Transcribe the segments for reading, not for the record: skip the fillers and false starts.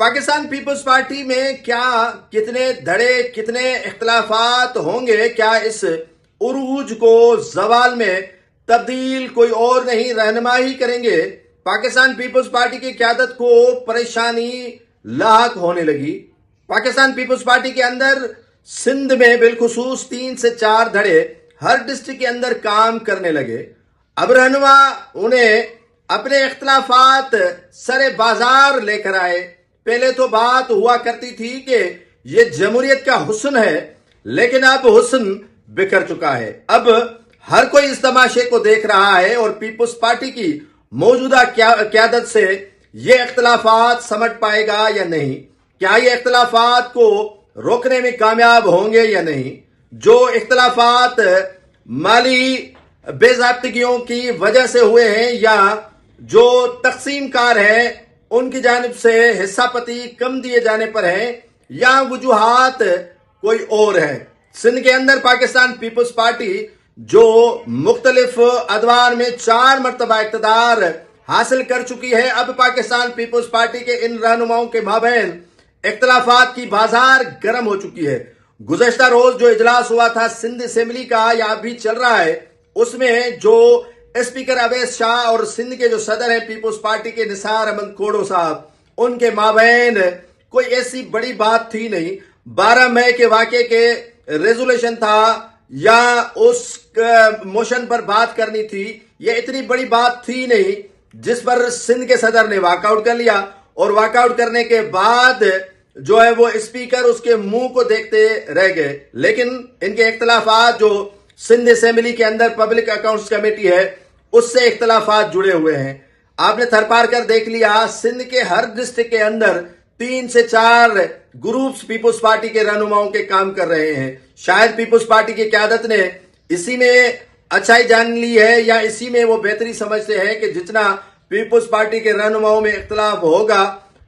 Pakistan Peoples party میں کیا کتنے دھڑے کتنے اختلافات ہوں گے؟ کیا اس عروج کو زوال میں تبدیل کوئی اور نہیں رہنمائی کریں گے؟ پاکستان پیپلز پارٹی کی قیادت کو پریشانی لاحق ہونے لگی۔ پاکستان پیپلز پارٹی کے اندر سندھ میں بالخصوص 3 سے 4 دھڑے ہر ڈسٹرکٹ کے اندر کام کرنے لگے۔ اب رہنما انہیں اپنے اختلافات سر بازار لے کر آئے۔ پہلے تو بات ہوا کرتی تھی کہ یہ جمہوریت کا حسن ہے، لیکن اب حسن بکھر چکا ہے۔ اب ہر کوئی اس تماشے کو دیکھ رہا ہے اور پیپلز پارٹی کی موجودہ قیادت سے یہ اختلافات سمٹ پائے گا یا نہیں؟ کیا یہ اختلافات کو روکنے میں کامیاب ہوں گے یا نہیں؟ جو اختلافات مالی بے ضابطگیوں کی وجہ سے ہوئے ہیں یا جو تقسیم کار ہیں ان کی جانب سے حصہ پتی کم دیے جانے پر ہیں یا وجوہات کوئی اور ہے، سندھ کے اندر پاکستان پیپلز پارٹی جو مختلف ادوار میں 4 مرتبہ اقتدار حاصل کر چکی ہے، اب پاکستان پیپلز پارٹی کے ان رہنماؤں کے مابین اختلافات کی بازار گرم ہو چکی ہے۔ گزشتہ روز جو اجلاس ہوا تھا سندھ اسمبلی کا یا ابھی چل رہا ہے، اس میں جو اسپیکر اویس شاہ اور سندھ کے جو صدر ہیں پیپلز پارٹی کے نثار احمد کھوڑو صاحب، ان کے مابین کوئی ایسی بڑی بات تھی نہیں۔ 12 مئی کے واقعے کے ریزولوشن تھا یا اس موشن پر بات کرنی تھی، یہ اتنی بڑی بات تھی نہیں جس پر سندھ کے صدر نے واک آؤٹ کر لیا، اور واک آؤٹ کرنے کے بعد جو ہے وہ اسپیکر اس کے منہ کو دیکھتے رہ گئے۔ لیکن ان کے اختلافات جو سندھ اسمبلی کے اندر پبلک اکاؤنٹس کمیٹی ہے اس سے اختلافات جڑے ہوئے ہیں۔ آپ نے تھر پار کر دیکھ لیا، سندھ کے ہر ڈسٹرکٹ کے اندر 3 سے 4 گروپس پیپلز پارٹی کے رہنماؤں کے کام کر رہے ہیں۔ شاید پیپلز پارٹی کی قیادت نے اسی میں اچھائی جان لی ہے یا اسی میں وہ بہتری سمجھتے ہیں کہ جتنا پیپلز پارٹی کے رہنماؤں میں اختلاف ہوگا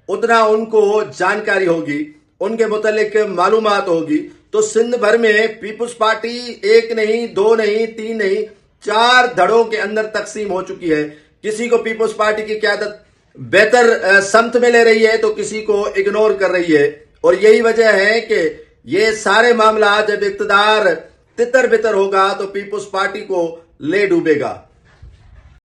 اتنا ان کو جانکاری ہوگی، ان کے متعلق معلومات ہوگی۔ تو سندھ بھر میں پیپلز پارٹی 1 نہیں 2 نہیں 3 نہیں 4 دھڑوں کے اندر تقسیم ہو چکی ہے۔ کسی کو پیپلز پارٹی کی قیادت بہتر سمت میں لے رہی ہے تو کسی کو اگنور کر رہی ہے، اور یہی وجہ ہے کہ یہ سارے معاملات جب اقتدار تتر بتر ہوگا تو پیپلز پارٹی کو لے ڈوبے گا۔